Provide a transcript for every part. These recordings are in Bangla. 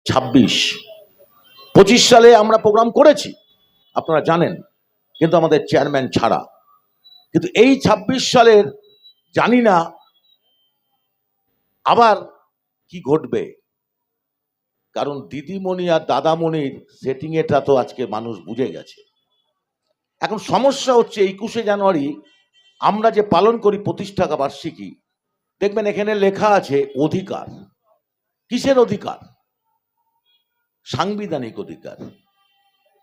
26 25 সালে আমরা প্রোগ্রাম করেছি, আপনারা জানেন, কিন্তু আমাদের চেয়ারম্যান ছাড়া। কিন্তু এই 26 সালের জানি না আবার কি ঘটবে, কারণ দিদিমণি আর দাদামণির সেটিং এটা তো আজকে মানুষ বুঝে গেছে। এখন সমস্যা হচ্ছে 21শে জানুয়ারি আমরা যে পালন করি প্রতিষ্ঠা বার্ষিকী, দেখবেন এখানে লেখা আছে অধিকার। কিসের অধিকার? সাংবিধানিক অধিকার।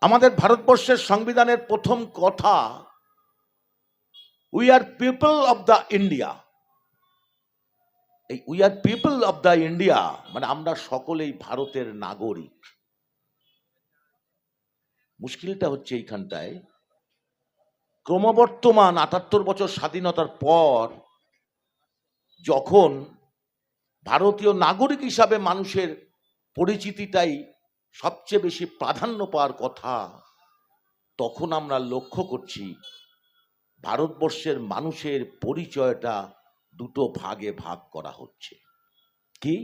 আমাদের ভারতবর্ষের সংবিধানের প্রথম কথা, we are people of the India. এই we are people of the India মানে আমরা সকলেই ভারতের নাগরিক। মুশকিলটা হচ্ছে এইখানটায়, ক্রমবর্তমান 78 বছর স্বাধীনতার পর যখন ভারতীয় নাগরিক হিসাবে মানুষের পরিচিতিটাই সবচেয়ে বেশি প্রাধান্য পাওয়ার কথা, তখন আমরা লক্ষ্য করছি ভারতবর্ষের মানুষের পরিচয়টা দুটো ভাগে ভাগ করা হচ্ছে। কি?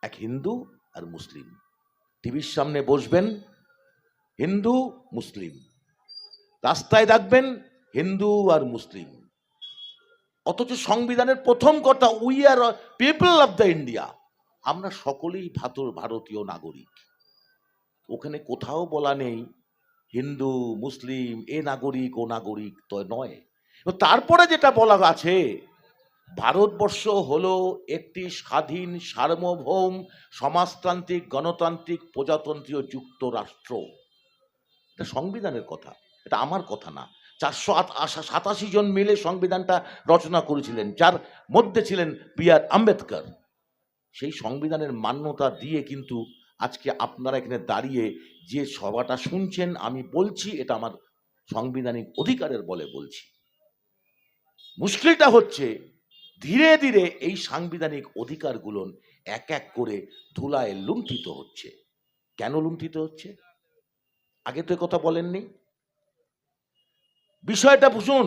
এক হিন্দু আর মুসলিম। টিভির সামনে বসবেন হিন্দু মুসলিম, রাস্তায় দেখবেন হিন্দু আর মুসলিম। অথচ সংবিধানের প্রথম কথা we are people of the India, আমরা সকলেই ভারতীয় নাগরিক। ওখানে কোথাও বলা নেই হিন্দু মুসলিম, এ নাগরিক ও নাগরিক তো নয়। তারপরে যেটা বলা আছে, ভারতবর্ষ হলো একটি স্বাধীন সার্বভৌম সমাজতান্ত্রিক গণতান্ত্রিক প্রজাতন্ত্রীয় যুক্তরাষ্ট্র। এটা সংবিধানের কথা, এটা আমার কথা না। 487 জন মিলে সংবিধানটা রচনা করেছিলেন, যার মধ্যে ছিলেন বি.আর. আম্বেদকর। সেই সংবিধানের মান্যতা দিয়ে কিন্তু আজকে আপনারা এখানে দাঁড়িয়ে যে সভাটা শুনছেন, আমি বলছি এটা আমার সাংবিধানিক অধিকারের বলে বলছি। মুশকিলটা হচ্ছে ধীরে ধীরে এই সাংবিধানিক অধিকারগুলো এক এক করে ধুলায় লুণ্ঠিত হচ্ছে। কেন লুণ্ঠিত হচ্ছে? আগে তো কথা বলেননি। বিষয়টা বুঝুন।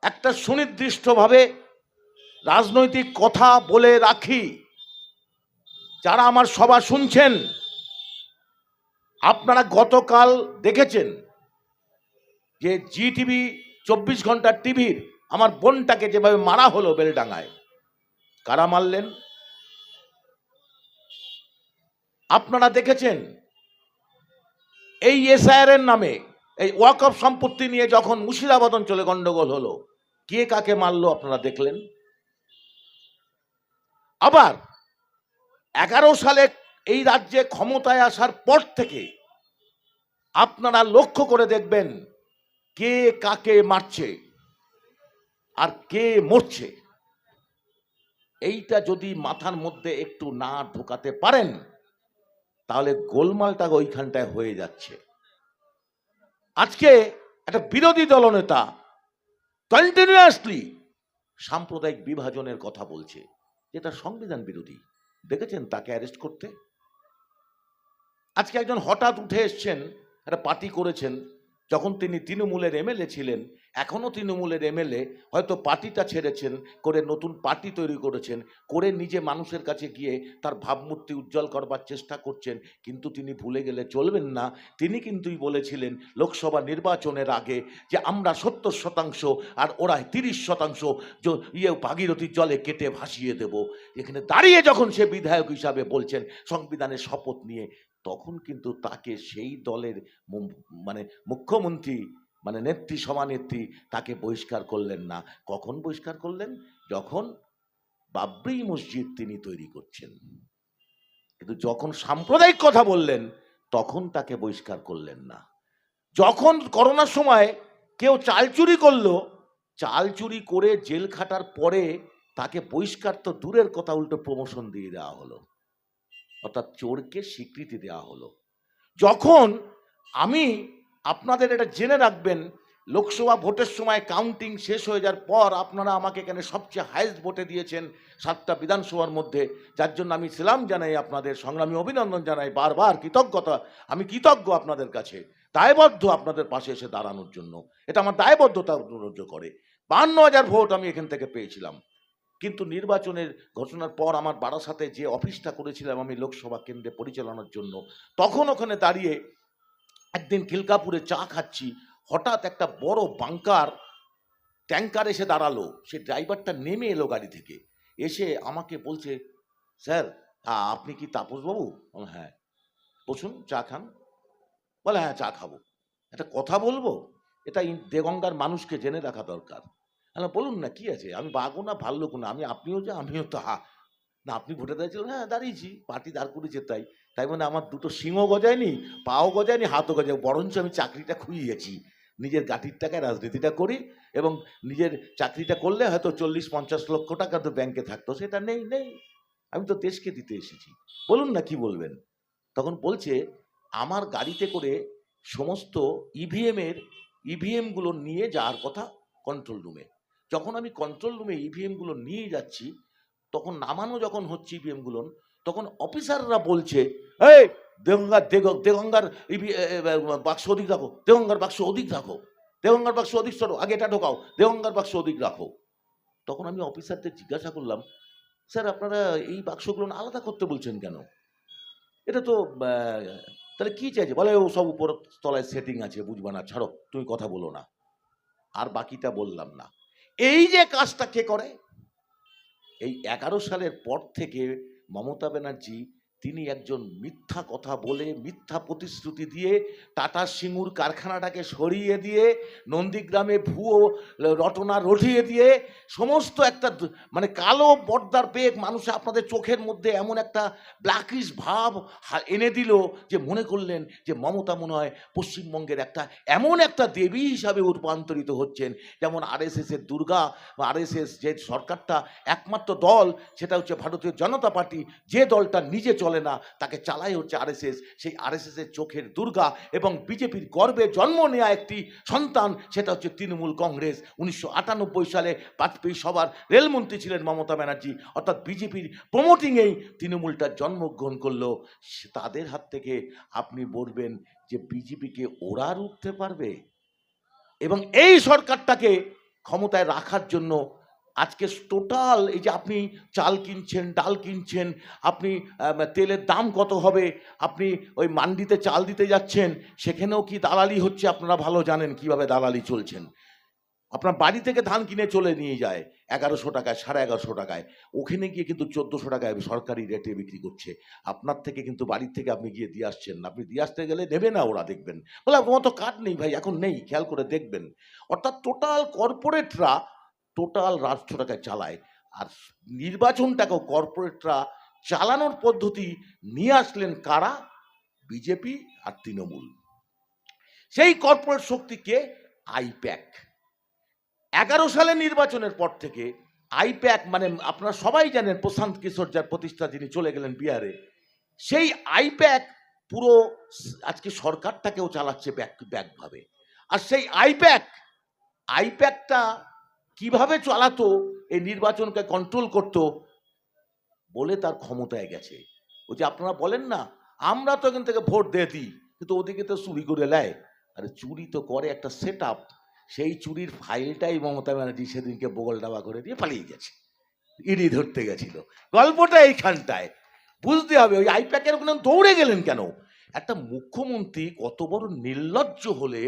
একটা সুনির্দিষ্টভাবে রাজনৈতিক কথা বলে রাখি, যারা আমার সভা শুনছেন, আপনারা গতকাল দেখেছেন যে জি টিভি 24 ঘন্টার টিভির আমার বোনটাকে যেভাবে মারা হলো বেলডাঙ্গায়। কারা মারলেন? আপনারা দেখেছেন এই এসআইআর এর নামে, এই ওয়াকফ সম্পত্তি নিয়ে যখন মুর্শিদাবাদ অঞ্চলে গন্ডগোল হলো, কে কাকে মারলো আপনারা দেখলেন। আবার 11 সালে এই রাজ্যে ক্ষমতায় আসার পর থেকে আপনারা লক্ষ্য করে দেখবেন কে কাকে মারছে আর কে মরছে। এইটা যদি মাথার মধ্যে একটু না ঢোকাতে পারেন, তাহলে গোলমালটা ওইখানটায় হয়ে যাচ্ছে। আজকে একটা বিরোধী দলনেতা কন্টিনিউয়াসলি সাম্প্রদায়িক বিভাজনের কথা বলছে, যেটা সংবিধান বিরোধী। দেখেছেন তাকে অ্যারেস্ট করতে? আজকে একজন হঠাৎ উঠে এসছেন, একটা পার্টি করেছেন, যখন তিনি তৃণমূলের এমএলএ ছিলেন, এখনও তৃণমূলের এমএলএ, হয়তো পার্টিটা ছেড়েছেন, করে নতুন পার্টি তৈরি করেছেন, করে নিজে মানুষের কাছে গিয়ে তার ভাবমূর্তি উজ্জ্বল করবার চেষ্টা করছেন। কিন্তু তিনি ভুলে গেলে চলবেন না, তিনি কিন্তুই বলেছিলেন লোকসভা নির্বাচনের আগে যে আমরা 70% আর ওরা 30% ভাগীরথীর জলে কেটে ভাসিয়ে দেব। এখানে দাঁড়িয়ে যখন সে বিধায়ক হিসাবে বলছেন সংবিধানের শপথ নিয়ে, তখন কিন্তু তাকে সেই দলের মানে মুখ্যমন্ত্রী মানে নেত্রী সভানেত্রী তাকে বহিষ্কার করলেন না। কখন বহিষ্কার করলেন? যখন বাবরি মসজিদ তিনি তৈরি করছেন। কিন্তু যখন সাম্প্রদায়িক কথা বললেন, তখন তাকে বহিষ্কার করলেন না। যখন করোনার সময় কেউ চাল চুরি করলো, চাল চুরি করে জেল খাটার পরে তাকে বহিষ্কার তো দূরের কথা, উল্টো প্রমোশন দিয়ে দেওয়া হলো, অর্থাৎ চোরকে স্বীকৃতি দেওয়া হলো। যখন আমি আপনাদের এটা জেনে রাখবেন, লোকসভা ভোটের সময় কাউন্টিং শেষ হয়ে যাওয়ার পর আপনারা আমাকে এখানে সবচেয়ে হাইয়েস্ট ভোটে দিয়েছেন 7টা বিধানসভার মধ্যে, যার জন্য আমি সালাম জানাই, আপনাদের সংগ্রামী অভিনন্দন জানাই, বারবার কৃতজ্ঞতা, আমি কৃতজ্ঞ আপনাদের কাছে, দায়বদ্ধ আপনাদের পাশে এসে দাঁড়ানোর জন্য। এটা আমার দায়বদ্ধতা অনুরোধ করে। 52,000 ভোট আমি এখান থেকে পেয়েছিলাম। কিন্তু নির্বাচনের ঘোষণার পর আমার বারাসাতে যে অফিসটা করেছিলাম আমি লোকসভা কেন্দ্রে পরিচালনার জন্য, তখন ওখানে দাঁড়িয়ে একদিন খিলকাপুরে চা খাচ্ছি, হঠাৎ একটা বড় বাঙ্কার ট্যাঙ্কার এসে দাঁড়ালো। সে ড্রাইভারটা নেমে এলো গাড়ি থেকে, এসে আমাকে বলছে, স্যার আপনি কি তাপসবাবু? হ্যাঁ। বসুন, চা খান। বলে, হ্যাঁ চা খাবো। একটা কথা বলবো, এটা দেগঙ্গার মানুষকে জেনে রাখা দরকার। বলুন না, কি আছে? আমি বাঘও না ভাল্লুকও না, আমি আপনিও যে আমিও তো না। আপনি ভোটে দাঁড়িয়েছিলেন? হ্যাঁ দাঁড়িয়েছি, পার্টি দাঁড় করেছে তাই। তাই মানে আমার দুটো সিংও গজায়নি, পাও গজায়নি, হাতও গজায়, বরঞ্চ আমি চাকরিটা খুইয়েছি। নিজের গাঠির টাকায় রাজনীতিটা করি, এবং নিজের চাকরিটা করলে হয়তো 40-50 লক্ষ টাকা তো ব্যাংকে থাকতো, সেটা নেই। আমি তো দেশকে দিতে এসেছি। বলুন না কি বলবেন? তখন বলছে, আমার গাড়িতে করে সমস্ত ইভিএমগুলো নিয়ে যাওয়ার কথা কন্ট্রোল রুমে। যখন আমি কন্ট্রোল রুমে ইভিএমগুলো নিয়ে যাচ্ছি, তখন নামানো যখন হচ্ছে ইভিএমগুলো, তখন অফিসাররা বলছে, এই দেগঙ্গার বাক্স অধিক রাখো, দেগঙ্গার বাক্স অধিক রাখো, দেগঙ্গার বাক্স অধিক সরো, আগে এটা ঢোকাও, দেগঙ্গার বাক্স অধিক রাখো। তখন আমি অফিসারদের জিজ্ঞাসা করলাম, স্যার আপনারা এই বাক্সগুলো আলাদা করতে বলছেন কেন? এটা তো তাহলে কি চাইছে? বলে, ও সব উপর তলায় সেটিং আছে, বুঝবা না, ছাড়ো, তুমি কথা বলো না। আর বাকিটা বললাম না। এই যে কাজটা কে করে? এই 11 সালের পর থেকে মমতা ব্যানার্জি, তিনি একজন মিথ্যা কথা বলে, মিথ্যা প্রতিশ্রুতি দিয়ে, টাটা সিঙ্গুর কারখানাটাকে সরিয়ে দিয়ে, নন্দীগ্রামে ভুয়ো রটনা রটিয়ে দিয়ে, সমস্ত একটা মানে কালো পর্দার বেগ মানুষ আপনাদের চোখের মধ্যে এমন একটা ব্ল্যাকিশ ভাব এনে দিল যে মনে করলেন যে মমতা মনে হয় পশ্চিমবঙ্গের একটা এমন একটা দেবী হিসাবে রূপান্তরিত হচ্ছেন, যেমন আরএসএসের দুর্গা, বা আরএসএস যে সরকারটা একমাত্র দল, সেটা হচ্ছে ভারতীয় জনতা পার্টি, যে দলটা নিজে চলে না তাকে চালাই হচ্ছে আরএসএস। সেই আরএসএসের চোখের দুর্গা এবং বিজেপির গর্বে জন্ম নেওয়া একটি সন্তান, সেটা হচ্ছে তৃণমূল কংগ্রেস। 1998 সালে বাজপেয়ী সভার রেলমন্ত্রী ছিলেন মমতা ব্যানার্জি, অর্থাৎ বিজেপির প্রমোটিংয়েই তৃণমূলটা জন্মগ্রহণ করলো। তাদের হাত থেকে আপনি বলবেন যে বিজেপিকে ওরা রুখতে পারবে? এবং এই সরকারটাকে ক্ষমতায় রাখার জন্য আজকে টোটাল এই যে আপনি চাল কিনছেন, ডাল কিনছেন, আপনি তেলের দাম কত হবে, আপনি ওই মান্ডিতে চাল দিতে যাচ্ছেন, সেখানেও কি দালালি হচ্ছে? আপনারা ভালো জানেন কিভাবে দালালি চলছেন। আপনার বাড়ি থেকে ধান কিনে চলে নিয়ে যায় 1100 টাকায়, 1150 টাকায়, ওখানে গিয়ে কিন্তু 1400 টাকায় সরকারি রেটে বিক্রি করছে। আপনার থেকে কিন্তু বাড়ির থেকে আপনি গিয়ে দিয়ে আসছেন না, আপনি দিয়ে আসতে গেলে নেবে না ওরা, দেখবেন বলে আমার তো কার্ড নেই ভাই, এখন নেই, খেয়াল করে দেখবেন। অর্থাৎ টোটাল কর্পোরেটরা টোটাল রাষ্ট্রটাকে চালায়, আর নির্বাচনটাকেও কর্পোরেটরা চালানোর পদ্ধতি নিয়ে আসলেন কারা? বিজেপি আর তৃণমূল। সেই কর্পোরেট শক্তিকে আইপ্যাক। 11 সালে নির্বাচনের পর থেকে আইপ্যাক মানে আপনারা সবাই জানেন, প্রশান্ত কিশোর যার প্রতিষ্ঠা, যিনি চলে গেলেন বিহারে, সেই আইপ্যাক পুরো আজকে সরকারটাকেও চালাচ্ছে ব্যাকভাবে। আর সেই আইপ্যাকটা কিভাবে চালাতো, এই নির্বাচনকে কন্ট্রোল করত বলে তার ক্ষমতায় গেছে। ওই যে আপনারা বলেন না, আমরা তো এখান থেকে ভোট দিয়ে দিই, কিন্তু ওদিকে তো চুরি করে নেয়। আরে চুরি তো করে একটা সেট আপ, সেই চুরির ফাইলটাই মমতা ব্যানার্জি সেদিনকে বগল ডাবা করে দিয়ে পালিয়ে গেছে, ইডি ধরতে গেছিল। গল্পটা এইখানটায় বুঝতে হবে। ওই আইপ্যাকের ওখানে দৌড়ে গেলেন কেন? একটা মুখ্যমন্ত্রী কত বড় নির্লজ্জ হলে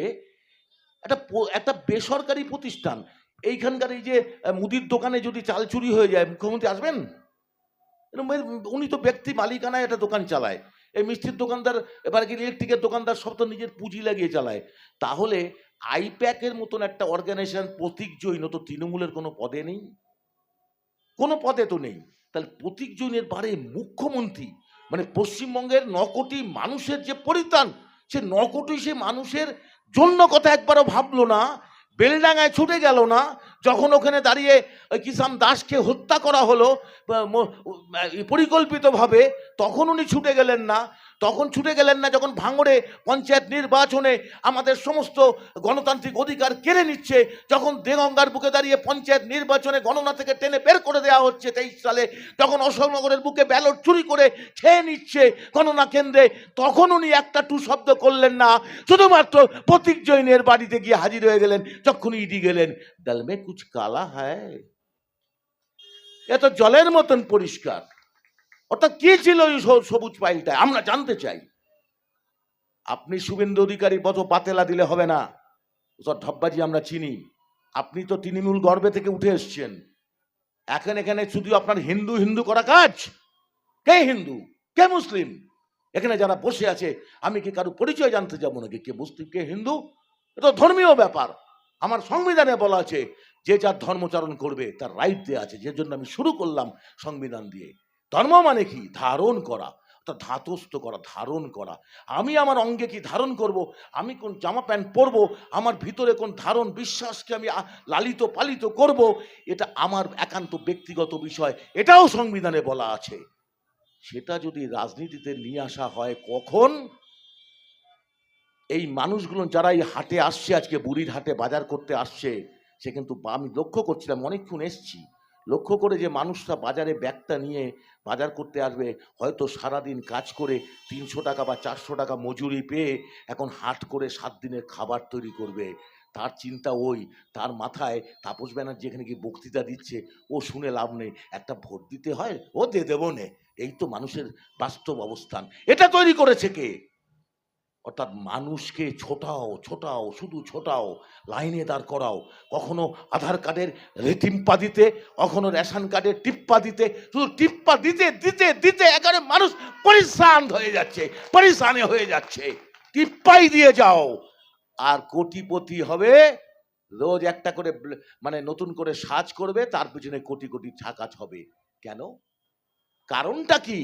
একটা বেসরকারি প্রতিষ্ঠান, এইখানকার এই যে মুদির দোকানে যদি চাল চুরি হয়ে যায়, মুখ্যমন্ত্রী আসবেন? উনি তো ব্যক্তি মালিকানায় একটা দোকান চালায়। এই মিষ্টির দোকানদার, এবার ইলেকট্রিকের দোকানদার সব তো নিজের পুঁজি লাগিয়ে চালায়। তাহলে আইপ্যাকের মতন একটা অর্গানাইজেশন প্রতীক জৈন তো তৃণমূলের কোনো পদে নেই, কোনো পদে তো নেই। তাহলে প্রতীক জৈনের বারে মুখ্যমন্ত্রী, মানে পশ্চিমবঙ্গের 9 কোটি মানুষের যে পরিত্রাণ, সে 9 কোটি সে মানুষের জন্য কথা একবারও ভাবলো না, বেলডাঙ্গায় ছুটে গেল না। যখন ওখানে দাঁড়িয়ে কিষান দাসকে হত্যা করা হলো পরিকল্পিতভাবে, তখন উনি ছুটে গেলেন না। যখন ভাঙড়ে পঞ্চায়েত নির্বাচনে আমাদের সমস্ত গণতান্ত্রিক অধিকার কেড়ে নিচ্ছে, যখন দেগঙ্গার বুকে দাঁড়িয়ে পঞ্চায়েত নির্বাচনে গণনা থেকে টেনে বের করে দেওয়া হচ্ছে 23 সালে, যখন অশোকনগরের বুকে ব্যালট চুরি করে খেয়ে নিচ্ছে গণনা কেন্দ্রে, তখন উনি একটা টু শব্দ করলেন না। শুধুমাত্র প্রতীক জৈনের বাড়িতে গিয়ে হাজির হয়ে গেলেন, যখন ইডি গেলেন, দল মে কুছ কালা হ্যায়। এ তো জলের মতন পরিষ্কার। অর্থাৎ কি ছিল ওই সবুজ ফাইলটায় আমরা জানতে চাই। আপনি শুভেন্দু অধিকারী কত পাতেলা দিলে হবে না, ওসব ঢপবাজি আমরা চিনি। আপনি তো তৃণমূল গর্বে থেকে উঠে এসছেন। এখানে শুধু আপনার হিন্দু হিন্দু করা কাজ। কে হিন্দু কে মুসলিম? এখানে যারা বসে আছে, আমি কি কারো পরিচয় জানতে যাবো নাকি কে মুসলিম কে হিন্দু? এটা ধর্মীয় ব্যাপার। আমার সংবিধানে বলা আছে যে যার ধর্মচারণ করবে তার রাইট দেওয়া আছে, যে জন্য আমি শুরু করলাম সংবিধান দিয়ে। ধর্ম মানে কি? ধারণ করা, অর্থাৎ ধাতস্থ করা, ধারণ করা। আমি আমার অঙ্গে কি ধারণ করব, আমি কোন জামা প্যান্ট পরবো, আমার ভিতরে কোন ধারণ বিশ্বাসকে আমি লালিত পালিত করব, এটা আমার একান্ত ব্যক্তিগত বিষয়, এটাও সংবিধানে বলা আছে। সেটা যদি রাজনীতিতে নিয়ে আসা হয় কখন? এই মানুষগুলো যারা এই হাটে আসছে, আজকে বুড়ির হাটে বাজার করতে আসছে, সে কিন্তু আমি লক্ষ্য করছিলাম, অনেকক্ষণ এসছি, লক্ষ্য করে যে মানুষরা বাজারে ব্যাগটা নিয়ে বাজার করতে আসবে, হয়তো সারাদিন কাজ করে 300 টাকা বা 400 টাকা মজুরি পেয়ে এখন হাট করে 7 দিনের খাবার তৈরি করবে। তার চিন্তা ওই, তার মাথায় তাপস ব্যানার্জি এখানে কি বক্তৃতা দিচ্ছে, ও শুনে লাভ নেই, একটা ভোট দিতে হয়, ও দিয়ে দেবো নে। এই তো মানুষের বাস্তব অবস্থান। এটা তৈরি করেছে কে? অর্থাৎ মানুষকে ছোটাও ছোটাও, শুধু ছোটাও, লাইনে দাঁড় করাও, কখনো আধার কার্ডের টিপ্পা দিতে, কখনো রেশন কার্ডের টিপ্পা দিতে, শুধু টিপ্পা দিতে দিতে দিতে একেবারে মানুষ পরিশ্রান হয়ে যাচ্ছে, পরিশ্রানে হয়ে যাচ্ছে। টিপ্পাই দিয়ে যাও, আর কোটিপতি হবে। রোজ একটা করে মানে নতুন করে সাজ করবে, তার পিছনে কোটি কোটি টাকা হবে। কেন? কারণটা কি?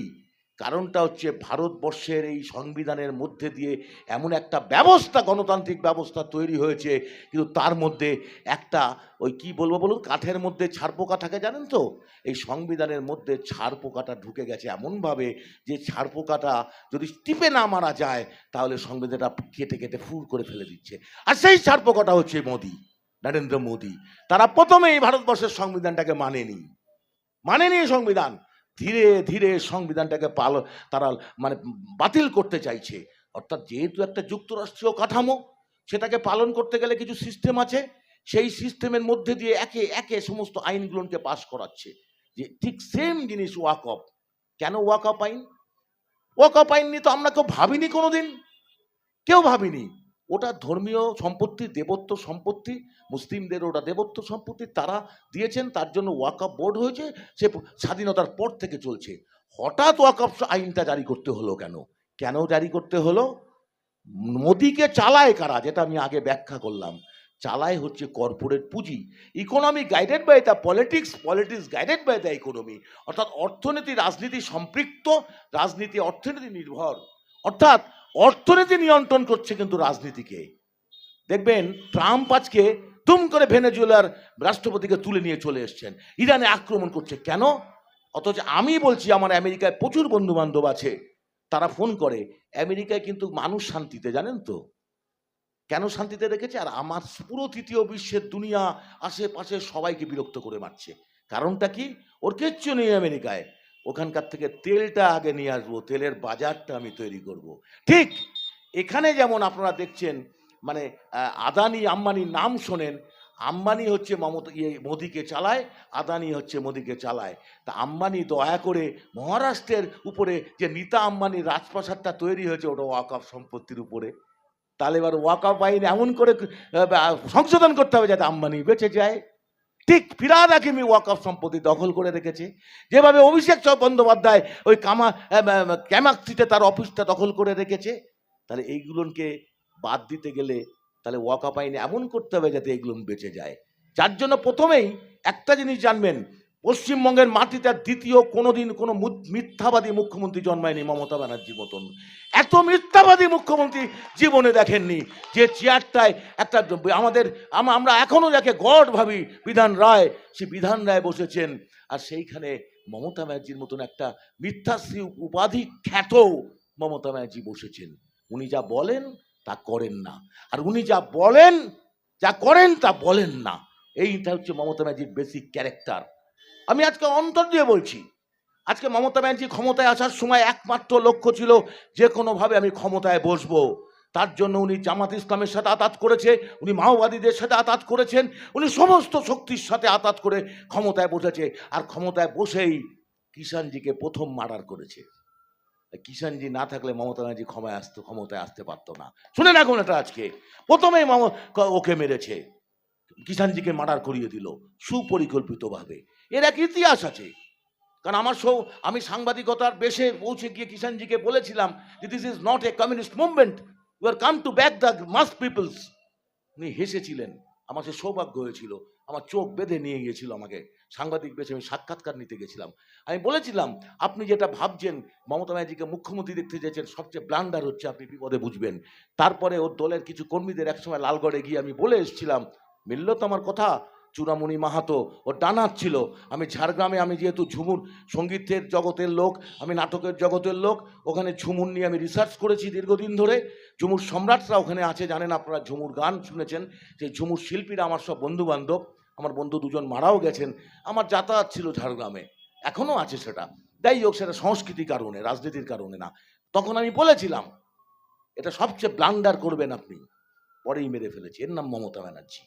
কারণটা হচ্ছে ভারতবর্ষের এই সংবিধানের মধ্যে দিয়ে এমন একটা ব্যবস্থা, গণতান্ত্রিক ব্যবস্থা তৈরি হয়েছে, কিন্তু তার মধ্যে একটা ওই কি বলবো বলুন, কাঠের মধ্যে ছারপোকা থাকে জানেন তো, এই সংবিধানের মধ্যে ছারপোকাটা ঢুকে গেছে এমনভাবে যে ছারপোকাটা যদি টিপে না মারা যায় তাহলে সংবিধানটা কেটে কেটে ফুর করে ফেলে দিচ্ছে। আর সেই ছারপোকাটা হচ্ছে মোদি, নরেন্দ্র মোদি। তারা প্রথমেই ভারতবর্ষের সংবিধানটাকে মানেনি সংবিধান। ধীরে ধীরে সংবিধানটাকে তারা মানে বাতিল করতে চাইছে। অর্থাৎ যেহেতু একটা যুক্তরাষ্ট্রীয় কাঠামো, সেটাকে পালন করতে গেলে কিছু সিস্টেম আছে, সেই সিস্টেমের মধ্যে দিয়ে একে একে সমস্ত আইনগুলোকে পাশ করাচ্ছে। যে ঠিক সেম জিনিস ওয়াকফ। কেন ওয়াকফ আইন? ওয়াকফ আইন নিয়ে তো আমরা কেউ ভাবিনি, কোনোদিন কেউ ভাবিনি। ওটা ধর্মীয় সম্পত্তি, দেবত্ব সম্পত্তি, মুসলিমদের ওটা দেবত্ব সম্পত্তি, তারা দিয়েছেন, তার জন্য ওয়াকফ বোর্ড হয়েছে, সে স্বাধীনতার পর থেকে চলছে। হঠাৎ ওয়াকফ আইনটা জারি করতে হলো কেন? কেন জারি করতে হলো? মোদিকে চালায় কারা, যেটা আমি আগে ব্যাখ্যা করলাম। চালায় হচ্ছে কর্পোরেট পুঁজি। Economy guided by the politics, politics guided by the economy. অর্থাৎ অর্থনীতি রাজনীতি সম্পৃক্ত, রাজনীতি অর্থনীতি নির্ভর। অর্থাৎ অর্থনীতি নিয়ন্ত্রণ করছে কিন্তু রাজনীতিকে। দেখবেন ট্রাম্প আজকে তুম করে ভেনেজুয়েলার রাষ্ট্রপতিকে তুলে নিয়ে চলে এসছেন, ইরানে আক্রমণ করছে। কেন? অথচ আমি বলছি, আমার আমেরিকায় প্রচুর বন্ধু বান্ধব আছে, তারা ফোন করে, আমেরিকায় কিন্তু মানুষ শান্তিতে, জানেন তো কেন শান্তিতে রেখেছে? আর আমার পুরো তৃতীয় বিশ্বের দুনিয়া আশেপাশে সবাইকে বিরক্ত করে মারছে। কারণটা কি? ওর কিচ্ছু নেই আমেরিকায়, ওখানকার থেকে তেলটা আগে নিয়ে আসবো, তেলের বাজারটা আমি তৈরি করব। ঠিক এখানে যেমন আপনারা দেখছেন, মানে আদানি আম্বানির নাম শোনেন, আম্বানি হচ্ছে মোদিকে চালায়, আদানি হচ্ছে মোদিকে চালায়। তা আম্বানি দয়া করে মহারাষ্ট্রের উপরে যে নীতা আম্বানির রাজপ্রাসাদটা তৈরি হয়েছে, ওটা ওয়াকফ সম্পত্তির উপরে। তাহলে এবার ওয়াকফ আইন এমন করে সংশোধন করতে হবে যাতে আম্বানি বেঁচে যায়। ঠিক ফিরহাদ হাকিমি ওয়াকফ সম্পত্তি দখল করে রেখেছে, যেভাবে অভিষেক বন্দ্যোপাধ্যায় ওই ক্যামাক্সিতে তার অফিসটা দখল করে রেখেছে। তাহলে এইগুলোকে বাদ দিতে গেলে তাহলে ওয়াকফ আইন এমন করতে হবে যাতে এইগুলো বেঁচে যায়। যার জন্য প্রথমেই একটা জিনিস জানবেন, পশ্চিমবঙ্গের মাটিতে দ্বিতীয় কোনোদিন কোনো মিথ্যাবাদী মুখ্যমন্ত্রী জন্মায়নি মমতা ব্যানার্জির মতন। এত মিথ্যাবাদী মুখ্যমন্ত্রী জীবনে দেখেননি। যে চেয়ারটায় একটা আমাদের আমরা এখনো যাকে গড ভাবি বিধান রায়, সে বিধান রায় বসেছেন, আর সেইখানে মমতা ব্যানার্জির মতন একটা মিথ্যাশ্রী উপাধি খ্যাত মমতা ব্যানার্জি বসেছেন। উনি যা বলেন তা করেন না, আর উনি যা বলেন যা করেন তা বলেন না। এইটা হচ্ছে মমতা ব্যানার্জির বেসিক ক্যারেক্টার। আমি আজকে অন্তর দিয়ে বলছি, আজকে মমতা ব্যানার্জি ক্ষমতায় আসার সময় একমাত্র লক্ষ্য ছিল যে কোনোভাবে আমি ক্ষমতায় বসবো। তার জন্য উনি জামাত ইসলামের সাথে আতাত করেছে, উনি মাওবাদীদের সাথে আতাত করেছেন, উনি সমস্ত শক্তির সাথে আতাত করে ক্ষমতায় বসেছে। আর ক্ষমতায় বসেই কিষাণজিকে প্রথম মার্ডার করেছে। কিষাণজি না থাকলে মমতা ব্যানার্জি ক্ষমতায় আসতে পারতো না। শুনে রাখুন এটা, আজকে প্রথমেই ওকে মেরেছে, কিষাণজিকে মার্ডার করিয়ে দিল সুপরিকল্পিতভাবে। এর এক ইতিহাস আছে। কারণ আমি সাংবাদিকতার বেশে পৌঁছে গিয়ে কিষাণজিকে বলেছিলাম যে this is not a communist movement, you are come to back the mass peoples. উনি হেসেছিলেন, আমার সে সৌভাগ্য হয়েছিল, আমার চোখ বেঁধে নিয়ে গিয়েছিল আমাকে সাংবাদিক বেশে, আমি সাক্ষাৎকার নিতে গেছিলাম। আমি বলেছিলাম আপনি যেটা ভাবছেন মমতা ব্যানার্জিকে মুখ্যমন্ত্রী দেখতে চেয়েছেন, সবচেয়ে ব্লান্ডার হচ্ছে, আপনি বিপদে বুঝবেন। তারপরে ওর দলের কিছু কর্মীদের একসময় লালগড়ে গিয়ে আমি বলে এসেছিলাম, মিলল তো আমার কথা। চূড়ামণি মাহাতো ওর ডানার ছিল। আমি ঝাড়গ্রামে, আমি যেহেতু ঝুমুর সঙ্গীতের জগতের লোক, আমি নাটকের জগতের লোক, ওখানে ঝুমুর নিয়ে আমি রিসার্চ করেছি দীর্ঘদিন ধরে। ঝুমুর সম্রাটরা ওখানে আছে, জানেন আপনারা, ঝুমুর গান শুনেছেন। সেই ঝুমুর শিল্পীরা আমার সব বন্ধু বান্ধব, আমার বন্ধু দুজন মারাও গেছেন। আমার যাতায়াত ছিল ঝাড়গ্রামে, এখনও আছে সেটা। যাই হোক, সেটা সংস্কৃতির কারণে, রাজনীতির কারণে না। তখন আমি বলেছিলাম এটা সবচেয়ে ব্লান্ডার করবেন আপনি, পরেই মেরে ফেলেছে। এর নাম মমতা ব্যানার্জি।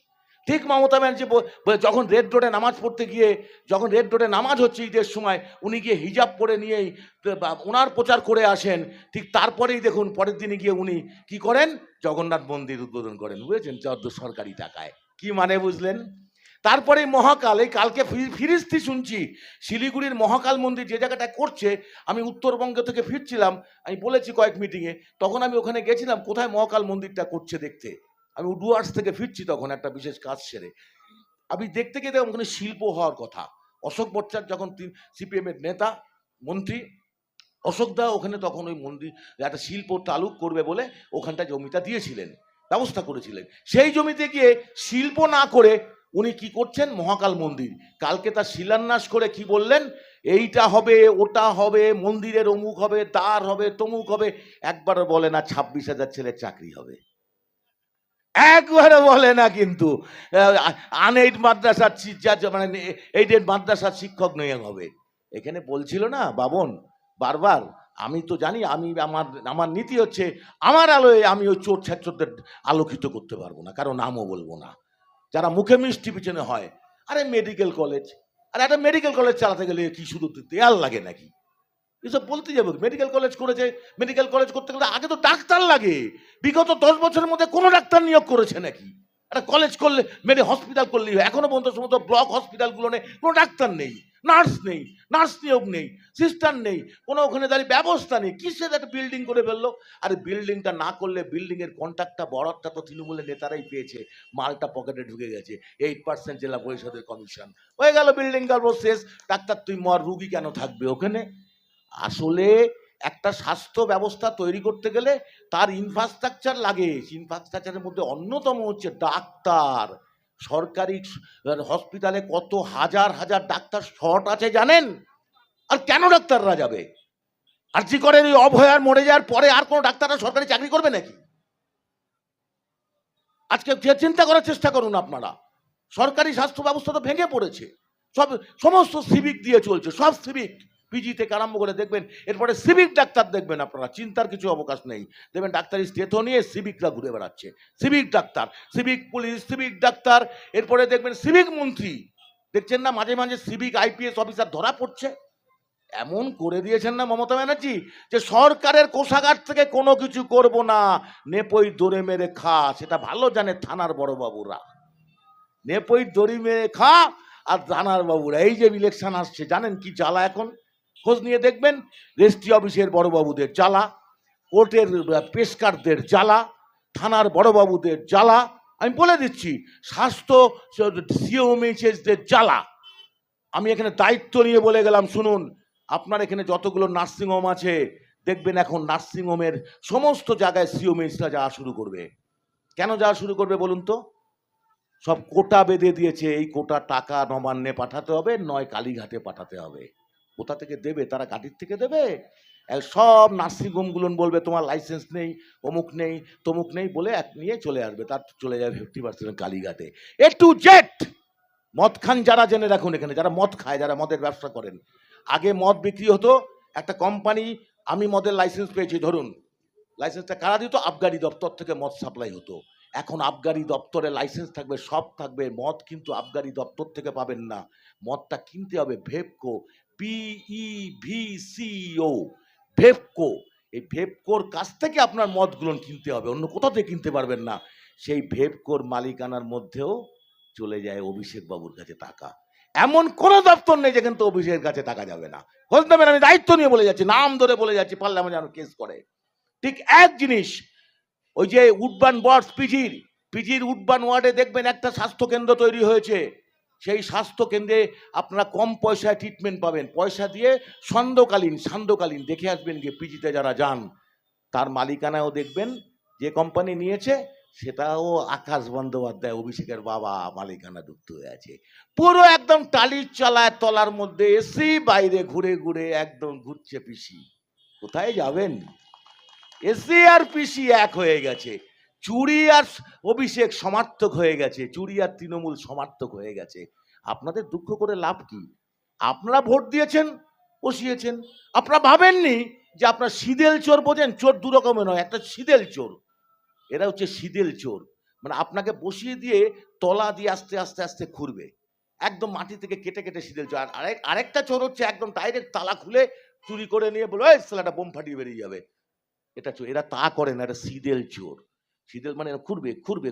ঠিক মমতা ব্যানার্জি যখন রেড রোডে নামাজ পড়তে গিয়ে, যখন রেড রোডে নামাজ হচ্ছে ঈদের সময়, উনি গিয়ে হিজাব পরে নিয়েই ওনার প্রচার করে আসেন। ঠিক তারপরেই দেখুন পরের দিনে গিয়ে উনি কি করেন, জগন্নাথ মন্দির উদ্বোধন করেন, বুঝেছেন, সরকারি টাকায়। কি মানে বুঝলেন? তারপরে মহাকাল, এই কালকে ফিরিস্তি শুনছি, শিলিগুড়ির মহাকাল মন্দির যে জায়গাটা করছে, আমি উত্তরবঙ্গ থেকে ফিরছিলাম, আমি বলেছি কয়েক মিটিংয়ে, তখন আমি ওখানে গেছিলাম কোথায় মহাকাল মন্দিরটা করছে দেখতে। আমি ডুয়ার্স থেকে ফিরছি তখন একটা বিশেষ কাজ সেরে, আমি দেখতে গিয়ে দেখলাম ওখানে শিল্প হওয়ার কথা। অশোক ভট্টাচার্য যখন সিপিএম এর নেতা মন্ত্রী, অশোক দা ওখানে তখন ওই মন্দির একটা শিল্প তালুক করবে বলে ওখানটা জমিটা দিয়েছিলেন, ব্যবস্থা করেছিলেন। সেই জমিতে গিয়ে শিল্প না করে উনি কি করছেন, মহাকাল মন্দির। কালকে তার শিলান্যাস করে কি বললেন, এইটা হবে, ওটা হবে, মন্দিরের অমুক হবে, দ্বার হবে, তমুক হবে। একবারও বলে না 26,000 ছেলের চাকরি হবে, একবারও বলে না। কিন্তু আনএইড মাদ্রাসার মানে এইডেড মাদ্রাসার শিক্ষক নিয়োগ হবে। এখানে বলছিল না বাবন বারবার, আমি তো জানি, আমি আমার নীতি হচ্ছে, আমার আলোয় আমি ওই চোর ছাত্রদের আলোকিত করতে পারবো না, কারো নামও বলবো না, যারা মুখে মিষ্টি পিছনে হয়। আরে মেডিকেল কলেজ, আর একটা মেডিকেল কলেজ চালাতে গেলে কি শুধু দেয়াল লাগে নাকি? এসব বলতে যাবো। মেডিকেল কলেজ করেছে, মেডিকেল কলেজ করতে গেলে আগে তো ডাক্তার লাগে। বিগত 10 বছরের মধ্যে কোনো ডাক্তার নিয়োগ করেছে নাকি? একটা কলেজ করলে, হসপিটাল করলেই হয়। এখনো পর্যন্ত সমস্ত ব্লক হসপিটালগুলো নেই, কোনো ডাক্তার নেই, নার্স নেই, নার্স নিয়োগ নেই, সিস্টার নেই, কোনো ওখানে দাঁড়িয়ে ব্যবস্থা নেই। কিসের একটা বিল্ডিং করে ফেললো। আর বিল্ডিংটা না করলে বিল্ডিং এর কন্ট্রাক্টটা, বরাদ্দটা তো তৃণমূলের নেতারাই পেয়েছে, মালটা পকেটে ঢুকে গেছে। 8% জেলা পরিষদের কমিশন হয়ে গেল, বিল্ডিং গল্প শেষ। ডাক্তার তুই মর, রুগী কেন থাকবে ওখানে? আসলে একটা স্বাস্থ্য ব্যবস্থা তৈরি করতে গেলে তার ইনফ্রাস্ট্রাকচার লাগে। ইনফ্রাস্ট্রাকচারের মধ্যে অন্যতম হচ্ছে ডাক্তার। সরকারি হসপিটালে কত হাজার হাজার ডাক্তার শর্ট আছে জানেন? আর কেন ডাক্তাররা যাবে? আর জি করে ওই অভয়ার মরে যাওয়ার পরে আর কোনো ডাক্তাররা সরকারি চাকরি করবে নাকি? আজকে চিন্তা করার চেষ্টা করুন আপনারা। সরকারি স্বাস্থ্য ব্যবস্থা তো ভেঙে পড়েছে, সমস্ত সিভিক দিয়ে চলছে, সব সিভিক, পিজি থেকে আরম্ভ করে দেখবেন। এরপরে সিভিক ডাক্তার দেখবেন আপনারা, চিন্তার কিছু অবকাশ নেই। দেখবেন ডাক্তারি স্টেথও নিয়ে সিভিকরা ঘুরে বেড়াচ্ছে, civic doctor, civic police, civic doctor. এরপরে দেখবেন সিভিক মন্ত্রী, দেখছেন না মাঝে মাঝে সিভিক আইপিএস অফিসার ধরা পড়ছে। এমন করে দিয়েছেন না মমতা ব্যানার্জি যে সরকারের কোষাগার থেকে কোনো কিছু করব না, নেপই দড়ে মেরে খা। সেটা ভালো জানে থানার বড়বাবুরা, নেপই দড়ি মেরে খা। আর থানার বাবুরা, এই যে ইলেকশন আসছে, জানেন কি জ্বালা এখন? খোঁজ নিয়ে দেখবেন, রেজিস্ট্রি অফিসের বড়বাবুদের জ্বালা, কোর্টের পেশকারদের জ্বালা, থানার বড়বাবুদের জ্বালা, আমি বলে দিচ্ছি, স্বাস্থ্য সিওএমএইচএসদের জ্বালা। আমি এখানে দায়িত্ব নিয়ে বলে গেলাম, শুনুন, আপনার এখানে যতগুলো নার্সিংহোম আছে, দেখবেন এখন নার্সিংহোমের সমস্ত জায়গায় সিওএমএইচরা যাওয়া শুরু করবে। কেন যাওয়া শুরু করবে বলুন তো? সব কোটা বেঁধে দিয়েছে, এই কোটা টাকা নবান্নে পাঠাতে হবে, নয় কালীঘাটে পাঠাতে হবে। কোথা থেকে দেবে? তারা ঘাটির থেকে দেবে। সব নার্সিংহোমগুলো বলবে তোমার লাইসেন্স নেই, অমুক নেই, তমুক নেই বলে এক নিয়ে চলে আসবে, তার চলে যাবে 50% কালীঘাটে। এ টু জেড মদ খান যারা, জেনে রাখুন, এখানে যারা মদ খায়, যারা মদের ব্যবসা করেন, আগে মদ বিক্রি হতো, একটা কোম্পানি, আমি মদের লাইসেন্স পেয়েছি ধরুন, লাইসেন্সটা কারা দিত? আবগারি দপ্তর থেকে মদ সাপ্লাই হতো। এখন আবগারি দপ্তরে লাইসেন্স থাকবে, সব থাকবে, মদ কিন্তু আবগারি দপ্তর থেকে পাবেন না। মদটা কিনতে হবে ভেপকো, PEVCO, ভেপকো। এই ভেপকোর কাছ থেকে আপনার মদগুলো কিনতে হবে, অন্য কোথাও থেকে কিনতে পারবেন না। সেই ভেপকোর মালিকানার মধ্যেও চলে যায় অভিষেক বাবুর কাছে টাকা। এমন কোনো দপ্তর নেই যেখানে তো অভিষেকের কাছে টাকা যাবে না। খোঁজ নেবেন, আমি দায়িত্ব নিয়ে বলে যাচ্ছি, নাম ধরে বলে যাচ্ছি, পারলে আমার যেন কেস করে। ঠিক এক জিনিস, ওই যে উডবান ওয়ার্ডস, পিজির উডবান ওয়ার্ডে দেখবেন একটা স্বাস্থ্য কেন্দ্র তৈরি হয়েছে। সেই স্বাস্থ্য কেন্দ্রে আপনারা কম পয়সায় ট্রিটমেন্ট পাবেন, পয়সা দিয়ে সান্ধ্যকালীন দেখে আসবেন গিয়ে পিজিতে যারা যান। তার মালিকানাও দেখবেন যে কোম্পানি নিয়েছে সেটাও আকাশ বন্দ্যোপাধ্যায়, অভিষেকের বাবা মালিকানা যুক্ত হয়ে আছে। পুরো একদম টালির চালায় তলার মধ্যে এসি, বাইরে ঘুরে ঘুরে একদম ঘুরছে পিসি। কোথায় যাবেন? এসি আর পিসি এক হয়ে গেছে। চুরি আর অভিষেক সমার্থক হয়ে গেছে, চুরি আর তৃণমূল সমার্থক হয়ে গেছে। আপনাদের দুঃখ করে লাভ কি? আপনারা ভোট দিয়েছেন, বসিয়েছেন। আপনারা ভাবেননি যে আপনার সিদেল চোর বোঝেন? চোর দু রকমের নয়, একটা সিদেল চোর, এরা হচ্ছে সিদেল চোর। মানে আপনাকে বসিয়ে দিয়ে তলা দিয়ে আস্তে আস্তে আস্তে খুঁড়বে, একদম মাটি থেকে কেটে কেটে সিদেল চোর। আর আরেকটা চোর হচ্ছে একদম ডাইরেক্ট তালা খুলে চুরি করে নিয়ে বলবে ওই শালাটা বোম ফাটিয়ে বেরিয়ে যাবে। এটা চোর, এরা তা করে না, এটা সিদেল চোর। সিদেল মানে খুঁড়বে, খুঁড়তে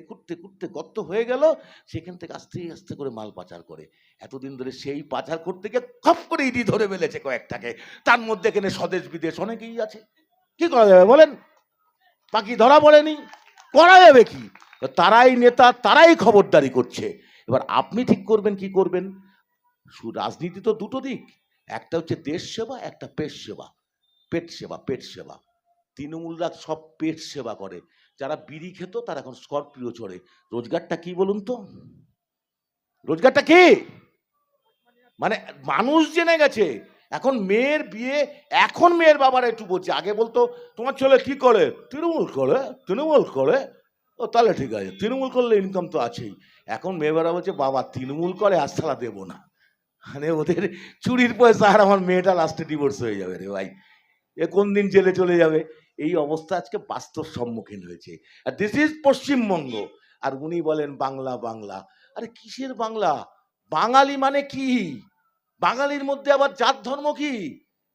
খুঁড়তে খুঁড়তে গর্ত হয়ে গেল, সেখান থেকে আস্তে আস্তে করে মাল পাচার করে। এতদিন ধরে সেই পাচার করতে গিয়ে খপ করে ইডি ধরে ফেলেছে কয়েকটাকে। তার মধ্যে এখানে স্বদেশ বিদেশ অনেকেই আছে। কি করা যাবে বলেন? বাকি ধরা পড়েনি, করা যাবে কি? তারাই নেতা, তারাই খবরদারি করছে। এবার আপনি ঠিক করবেন কি করবেন। রাজনীতি তো দুটো দিক, একটা হচ্ছে দেশ সেবা, একটা পেট সেবা। পেট সেবা। তৃণমূলরা সব পেট সেবা করে। যারা বিড়ি খেত তারা এখন স্করপিও চড়ে। রোজগারটা কি বলুন তো? রোজগারটা কি? মানে মানুষ জেনে গেছে এখন মেয়ের বিয়ে। এখন মেয়ের বাবারা একটু বলছে, আগে বলতো তোমার ছেলে কি করে? তৃণমূল করে। ও তাহলে ঠিক আছে, তৃণমূল করলে ইনকাম তো আছেই। এখন মেয়েরা বলছে বাবা তৃণমূল করে আর সালা দেবো না। মানে ওদের চুরির পয়সা, আর আমার মেয়েটা লাস্টে ডিভোর্স হয়ে যাবে রে ভাই, এ কোন দিন জেলে চলে যাবে। এই অবস্থা আজকে বাস্তব সম্মুখীন হয়েছে। আর দিস ইজ পশ্চিমবঙ্গ। আর উনি বলেন বাংলা বাংলা। আরে কিসের বাংলা? বাঙালি মানে কি? বাঙালির মধ্যে আবার জাত ধর্ম কি?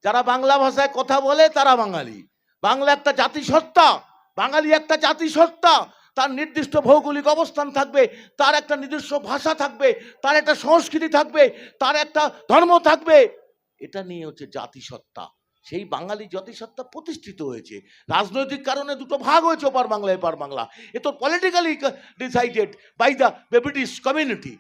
যারা বাংলা ভাষায় কথা বলে তারা বাঙালি। বাংলা একটা জাতিসত্তা, বাঙালি একটা জাতিসত্তা। তার নির্দিষ্ট ভৌগোলিক অবস্থান থাকবে, তার একটা নিজস্ব ভাষা থাকবে, তার একটা সংস্কৃতি থাকবে, তার একটা ধর্ম থাকবে। এটা নিয়ে হচ্ছে জাতিসত্তা। সেই বাঙালি জাতিসত্তা প্রতিষ্ঠিত হয়েছে। রাজনৈতিক কারণে দুটো ভাগ হয়েছে, ওপার বাংলা এপার বাংলা। এ তো politically decided by the British community.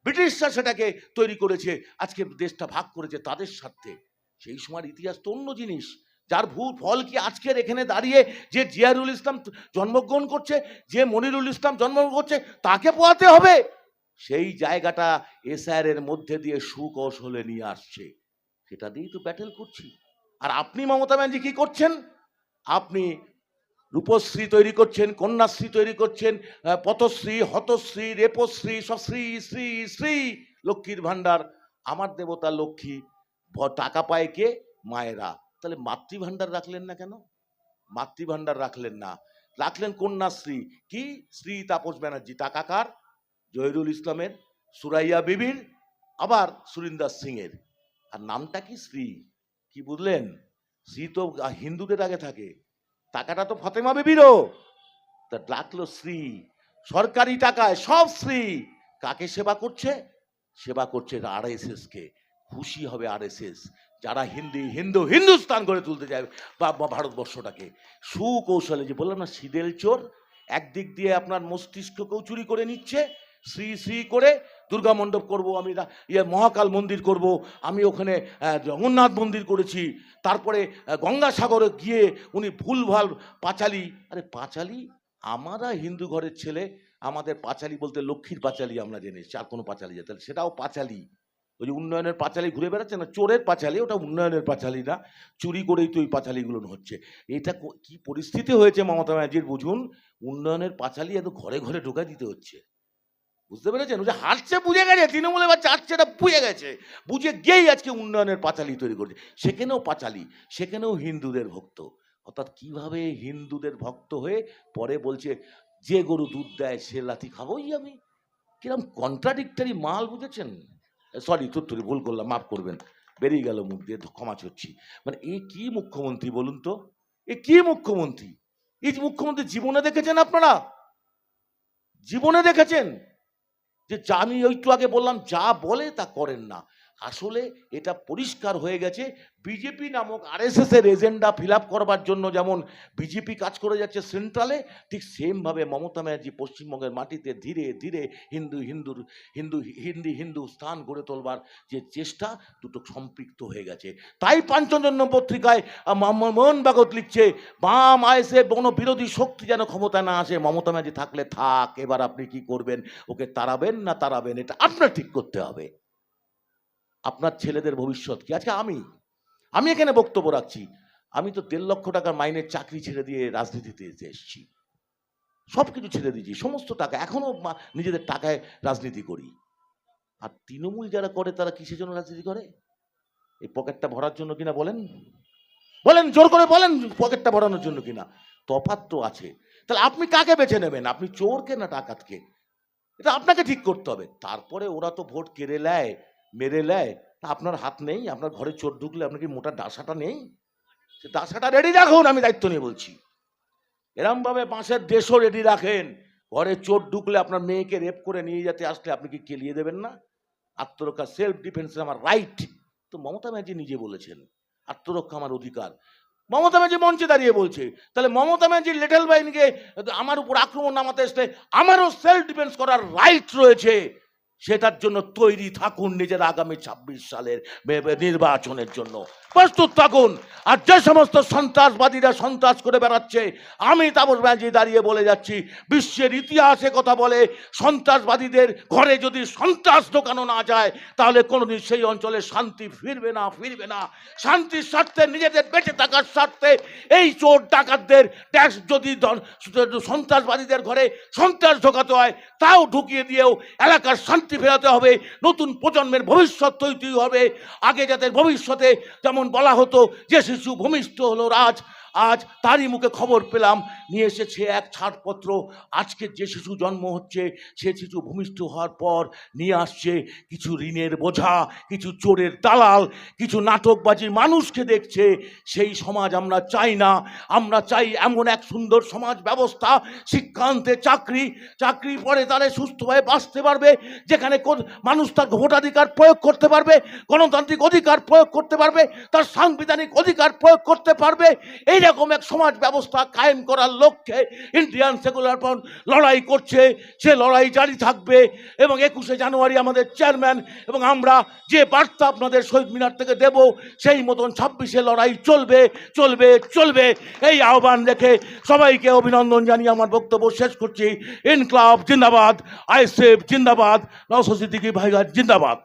ব্রিটিশরা সেটাকে তৈরি করেছে, আজকে দেশটা ভাগ করেছে তাদের স্বার্থে। সেই সময়ের ইতিহাস তো অন্য জিনিস। যার ফল কি আজকের এখানে দাঁড়িয়ে যে জিয়ারুল ইসলাম জন্মগ্রহণ করছে, যে মনিরুল ইসলাম জন্মগ্রহণ করছে, তাকে পোয়াতে হবে। সেই জায়গাটা এসআর এর মধ্যে দিয়ে সুকৌশলে নিয়ে আসছে, সেটা দিয়েই তো ব্যাটেল করছি। আর আপনি মমতা ব্যানার্জি কি করছেন? আপনি রূপশ্রী তৈরি করছেন, কন্যাশ্রী তৈরি করছেন, পথশ্রী, হতশ্রী, রেপশ্রী, সব শ্রী শ্রী শ্রী, লক্ষ্মীর ভাণ্ডার। আমার দেবতা লক্ষ্মী, টাকা পায় কে? মায়েরা। তাহলে মাতৃভাণ্ডার রাখলেন না কেন? মাতৃভাণ্ডার রাখলেন না, রাখলেন কন্যাশ্রী। কি? শ্রী তাপস ব্যানার্জি। টাকা কার? জহিরুল ইসলামের, সুরাইয়া বিবির, আবার সুরিন্দর সিং এর। আর নামটা কি? শ্রী। কি বুঝলেন? শ্রী তো হিন্দুদের আগে থাকে, টাকাটা তো ফাতেমা বিবিরও, তা ডাকলো শ্রী। সরকারি টাকায় সব শ্রী। কাকে সেবা করছে? সেবা করছে আরএসএস কে। খুশি হবে আরএসএস, যারা হিন্দুস্তান করে তুলতে যায় বা ভারতবর্ষটাকে। সুকৌশলে, যে বললাম না সিদেল চোর, একদিক দিয়ে আপনার মস্তিষ্ককেও চুরি করে নিচ্ছে। শ্রী শ্রী করে দুর্গা মণ্ডপ করবো, আমি মহাকাল মন্দির করব, আমি ওখানে জগন্নাথ মন্দির করেছি। তারপরে গঙ্গাসাগরে গিয়ে উনি ভুলভাল পাঁচালী। আরে পাঁচালী, আমরা হিন্দু ঘরের ছেলে, আমাদের পাঁচালী বলতে লক্ষ্মীর পাঁচালী আমরা জেনে, আর কোনো পাঁচালী যেতে, সেটাও পাঁচালী। ওই যে উন্নয়নের পাঁচালী ঘুরে বেড়াচ্ছে না, চোরের পাঁচালী, ওটা উন্নয়নের পাঁচালী না। চুরি করেই তো ওই পাঁচালীগুলো হচ্ছে। এটা কি পরিস্থিতি হয়েছে মমতা ব্যানার্জির বুঝুন। উন্নয়নের পাঁচালী এত ঘরে ঘরে ঢোকা দিতে হচ্ছে, বুঝতে পেরেছেন? যে হারছে বুঝে গেছে, তৃণমূলে বা চাচ্ছে এটা বুঝে গেছে, বুঝে গিয়েই আজকে উন্নয়নের পাঁচালী তৈরি করছে। সেখানেও পাঁচালী, সেখানেও হিন্দুদের ভক্ত। অর্থাৎ কিভাবে হিন্দুদের ভক্ত হয়ে পরে বলছে যে গরু দুধ দেয় সে লাথি খাবোই আমি। কিরম কন্ট্রাডিক্টরি মাল, বুঝেছেন? সরি, তুত্তুরি ভুল করলাম, মাফ করবেন, বেরিয়ে গেল মুখ দিয়ে, ক্ষমা চাচ্ছি। মানে এ কি মুখ্যমন্ত্রী বলুন তো? এ কি মুখ্যমন্ত্রী? এই মুখ্যমন্ত্রী জীবনে দেখেছেন আপনারা? জীবনে দেখেছেন যে আমি একটু আগে বললাম যা বলে তা করেন না? আসলে এটা পরিষ্কার হয়ে গেছে বিজেপি নামক আরএসএস এর এজেন্ডা ফিল আপ করবার জন্য যেমন বিজেপি কাজ করে যাচ্ছে সেন্ট্রালে, ঠিক সেমভাবে মমতা ব্যানার্জি পশ্চিমবঙ্গের মাটিতে ধীরে ধীরে হিন্দু স্থান গড়ে তোলবার যে চেষ্টা, দুটো সম্পৃক্ত হয়ে গেছে। তাই পাঞ্চজন্য পত্রিকায় মোহন ভাগবত লিখছে, বাম আইএসএফ কোনো বিরোধী শক্তি যেন ক্ষমতা না আসে, মমতা ব্যানার্জি থাকলে থাক, এবার আপনি কি করবেন, ওকে তাড়াবেন না তাড়াবেন এটা আপনার ঠিক করতে হবে। আপনার ছেলেদের ভবিষ্যৎ কি? আজকে আমি এখানে বক্তব্য রাখছি, আমি তো 1.5 লক্ষ টাকার মাইনের চাকরি ছেড়ে দিয়ে রাজনীতিতে এসেছি, সবকিছু ছেড়ে দিয়েছি, সমস্ত টাকা, এখনো নিজেদের টাকায় রাজনীতি করি। আর তৃণমূল যারা করে তারা কিসের জন্য রাজনীতি করে? এই পকেটটা ভরার জন্য কিনা? বলেন বলেন, জোর করে বলেন, পকেটটা ভরানোর জন্য কিনা? তফাৎ তো আছে। তাহলে আপনি কাকে বেছে নেবেন? আপনি চোরকে না ডাকাতকে? এটা আপনাকে ঠিক করতে হবে। তারপরে ওরা তো ভোট কেড়ে নেয়, মেরে নেয়, আপনার হাত নেই। আপনার ঘরে চোর ঢুকলে আপনার কি মোটা ডাসাটা নেই? সে ডাসাটা রেডি রাখুন, আমি দায়িত্ব নিয়ে বলছি। এরম ভাবে বাঁশের দেশও রেডি রাখেন, ঘরে চোর ঢুকলে আপনার মেয়েকে রেপ করে নিয়ে যেতে আসলে আপনি কি কেলিয়ে দেবেন না? আত্মরক্ষা, সেলফ ডিফেন্স আমার রাইট। তো মমতা ব্যানার্জি নিজে বলেছেন আত্মরক্ষা আমার অধিকার। মমতা ব্যানার্জি মঞ্চে দাঁড়িয়ে বলছে, তাহলে মমতা ব্যানার্জি লিটল বাহিনীকে আমার উপর আক্রমণ নামাতে আসলে আমারও সেলফ ডিফেন্স করার রাইট রয়েছে। সেটার জন্য তৈরি থাকুন, নিজের আগামী 26 সালের নির্বাচনের জন্য প্রস্তুত থাকুন। আর যে সমস্ত সন্ত্রাসবাদীরা সন্ত্রাস করে বেড়াচ্ছে, আমি তাপস ব্যানার্জি দাঁড়িয়ে বলে যাচ্ছি, বিশ্বের ইতিহাসে কথা বলে সন্ত্রাসবাদীদের ঘরে যদি সন্ত্রাস ঢোকানো না যায় তাহলে কোনোদিন সেই অঞ্চলে শান্তি ফিরবে না। শান্তির স্বার্থে, নিজেদের বেঁচে থাকার স্বার্থে এই চোর ডাকাতদের ট্যাক্স যদি সন্ত্রাসবাদীদের ঘরে সন্ত্রাস ঢোকাতে হয়, তাও ঢুকিয়ে দিয়েও এলাকার শান্তি ফেরাতে হবে। নতুন প্রজন্মের ভবিষ্যৎ তৈরি হবে। আগে যাদের ভবিষ্যতে যেমন বলা হতো যে শিশু ভূমিষ্ঠ হলো রাজ, আজ তারই মুখে খবর পেলাম নিয়ে এসেছে এক ছাড়পত্র। আজকে যে শিশু জন্ম হচ্ছে সে শিশু ভূমিষ্ঠ হওয়ার পর নিয়ে আসছে কিছু ঋণের বোঝা, কিছু চোরের দালাল, কিছু নাটকবাজি মানুষকে দেখছে। সেই সমাজ আমরা চাই না। আমরা চাই এমন এক সুন্দর সমাজ ব্যবস্থা, শিক্ষান্তে চাকরি পরে তারা সুস্থভাবে বাঁচতে পারবে, যেখানে মানুষ তার ভোটাধিকার প্রয়োগ করতে পারবে, গণতান্ত্রিক অধিকার প্রয়োগ করতে পারবে, তার সাংবিধানিক অধিকার প্রয়োগ করতে পারবে। এইরকম এক সমাজ ব্যবস্থা কায়েম করার লক্ষ্যে ইন্ডিয়ান সেকুলার ফ্রন্ট লড়াই করছে। সে লড়াই জারি থাকবে এবং 21শে জানুয়ারি আমাদের চেয়ারম্যান এবং আমরা যে বার্তা আপনাদের শহীদ মিনার থেকে দেব, সেই মতন 26শে লড়াই চলবে। এই আহ্বান রেখে সবাইকে অভিনন্দন জানিয়ে আমার বক্তব্য শেষ করছি। ইনকলাব জিন্দাবাদ, আইএসএফ জিন্দাবাদ, নওশাদ সিদ্দিকী ভাইজান জিন্দাবাদ।